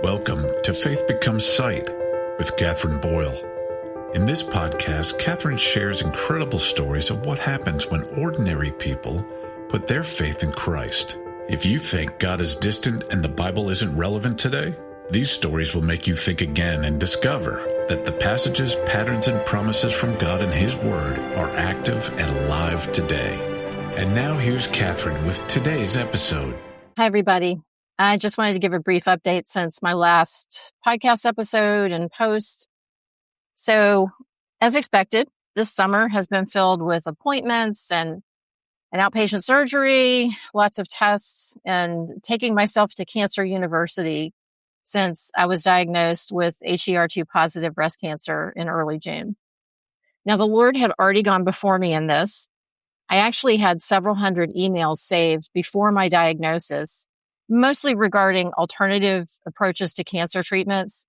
Welcome to Faith Becomes Sight with Catherine Boyle. In this podcast, Catherine shares incredible stories of what happens when ordinary people put their faith in Christ. If you think God is distant and the Bible isn't relevant today, these stories will make you think again and discover that the passages, patterns, and promises from God and His Word are active and alive today. And now here's Catherine with today's episode. Hi, everybody. I just wanted to give a brief update since my last podcast episode and post. So, as expected, this summer has been filled with appointments and an outpatient surgery, lots of tests, and taking myself to Cancer University since I was diagnosed with HER2 positive breast cancer in early June. Now, the Lord had already gone before me in this. I actually had several hundred emails saved before my diagnosis, mostly regarding alternative approaches to cancer treatments.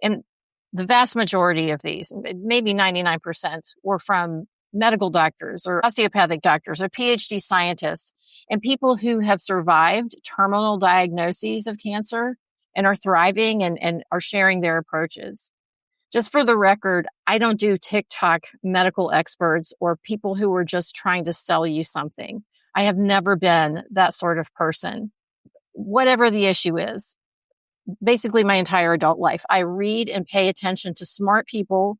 And the vast majority of these, maybe 99%, were from medical doctors or osteopathic doctors or PhD scientists and people who have survived terminal diagnoses of cancer and are thriving and are sharing their approaches. Just for the record, I don't do TikTok medical experts or people who are just trying to sell you something. I have never been that sort of person. Whatever the issue is, basically my entire adult life, I read and pay attention to smart people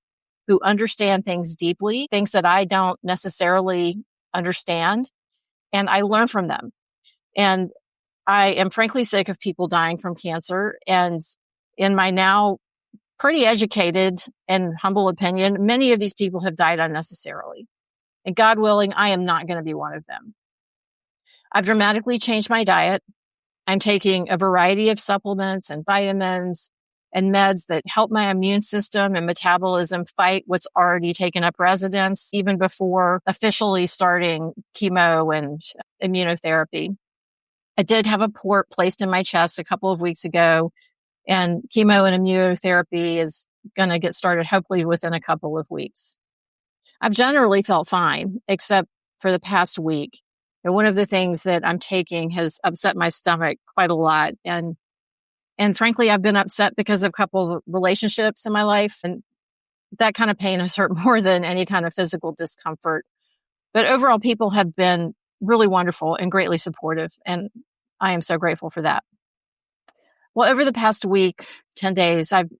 who understand things deeply, things that I don't necessarily understand, and I learn from them. And I am frankly sick of people dying from cancer. And in my now pretty educated and humble opinion, many of these people have died unnecessarily. And God willing, I am not going to be one of them. I've dramatically changed my diet. I'm taking a variety of supplements and vitamins and meds that help my immune system and metabolism fight what's already taken up residence, even before officially starting chemo and immunotherapy. I did have a port placed in my chest a couple of weeks ago, and chemo and immunotherapy is going to get started hopefully within a couple of weeks. I've generally felt fine, except for the past week. And one of the things that I'm taking has upset my stomach quite a lot. And frankly, I've been upset because of a couple of relationships in my life. And that kind of pain has hurt more than any kind of physical discomfort. But overall, people have been really wonderful and greatly supportive. And I am so grateful for that. Well, over the past week, 10 days, I've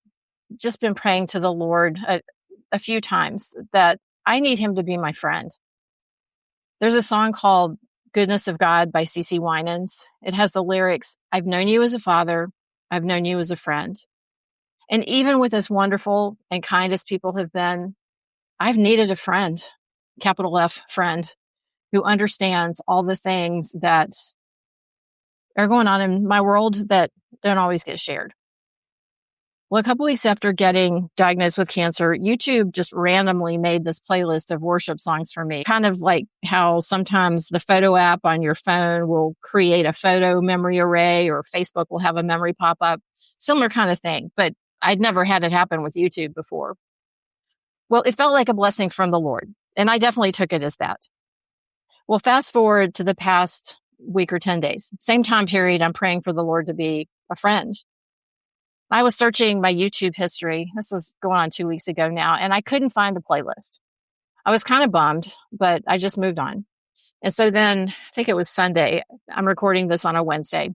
just been praying to the Lord a few times that I need Him to be my friend. There's a song called Goodness of God by CeCe Winans. It has the lyrics, I've known you as a father, I've known you as a friend. And even with as wonderful and kind as people have been, I've needed a friend, capital F friend, who understands all the things that are going on in my world that don't always get shared. Well, a couple weeks after getting diagnosed with cancer, YouTube just randomly made this playlist of worship songs for me. Kind of like how sometimes the photo app on your phone will create a photo memory array, or Facebook will have a memory pop up. Similar kind of thing, but I'd never had it happen with YouTube before. Well, it felt like a blessing from the Lord, and I definitely took it as that. Well, fast forward to the past week or 10 days. Same time period, I'm praying for the Lord to be a friend. I was searching my YouTube history. This was going on 2 weeks ago now, and I couldn't find a playlist. I was kind of bummed, but I just moved on. And so then I think it was Sunday. I'm recording this on a Wednesday.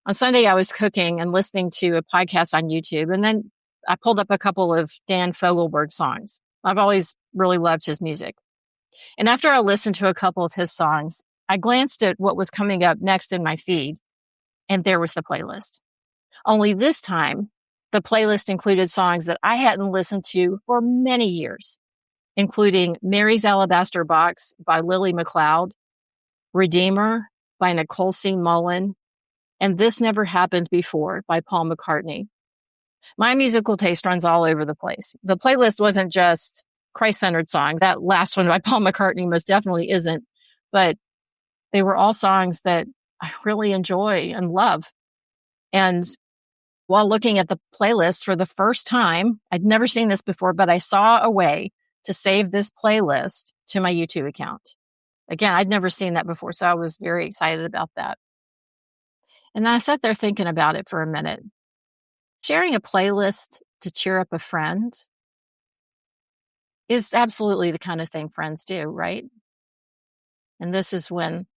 On Sunday, I was cooking and listening to a podcast on YouTube, and then I pulled up a couple of Dan Fogelberg songs. I've always really loved his music. And after I listened to a couple of his songs, I glanced at what was coming up next in my feed, and there was the playlist. Only this time, the playlist included songs that I hadn't listened to for many years, including Mary's Alabaster Box by Lily McLeod, Redeemer by Nicole C. Mullen, and This Never Happened Before by Paul McCartney. My musical taste runs all over the place. The playlist wasn't just Christ-centered songs. That last one by Paul McCartney most definitely isn't, but they were all songs that I really enjoy and love. And while looking at the playlist for the first time, I'd never seen this before, but I saw a way to save this playlist to my YouTube account. Again, I'd never seen that before, so I was very excited about that. And then I sat there thinking about it for a minute. sharing a playlist to cheer up a friend is absolutely the kind of thing friends do, right? And this is when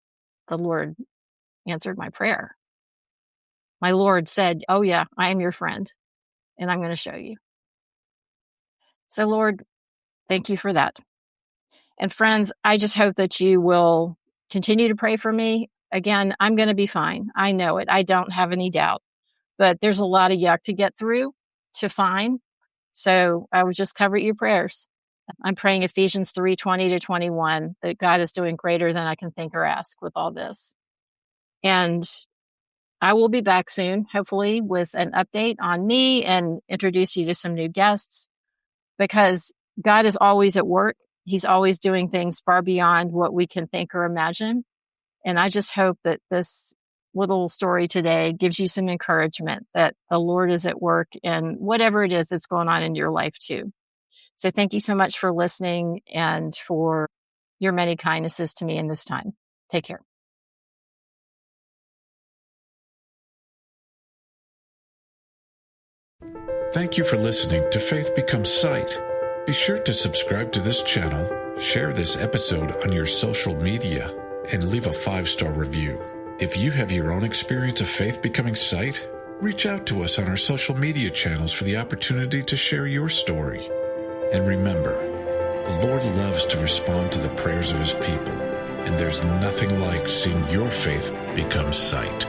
the Lord answered my prayer. My Lord said, "Oh yeah, I am your friend, and I'm going to show you." So Lord, thank you for that. And friends, I just hope that you will continue to pray for me. Again, I'm going to be fine. I know it. I don't have any doubt. But there's a lot of yuck to get through to find. So I would just cover your prayers. I'm praying Ephesians 3:20-21 that God is doing greater than I can think or ask with all this. And I will be back soon, hopefully, with an update on me and introduce you to some new guests, because God is always at work. He's always doing things far beyond what we can think or imagine. And I just hope that this little story today gives you some encouragement that the Lord is at work in whatever it is that's going on in your life too. So thank you so much for listening and for your many kindnesses to me in this time. Take care. Thank you for listening to Faith Becomes Sight. Be sure to subscribe to this channel, share this episode on your social media, and leave a 5-star review. If you have your own experience of faith becoming sight, reach out to us on our social media channels for the opportunity to share your story. And remember, the Lord loves to respond to the prayers of His people, and there's nothing like seeing your faith become sight.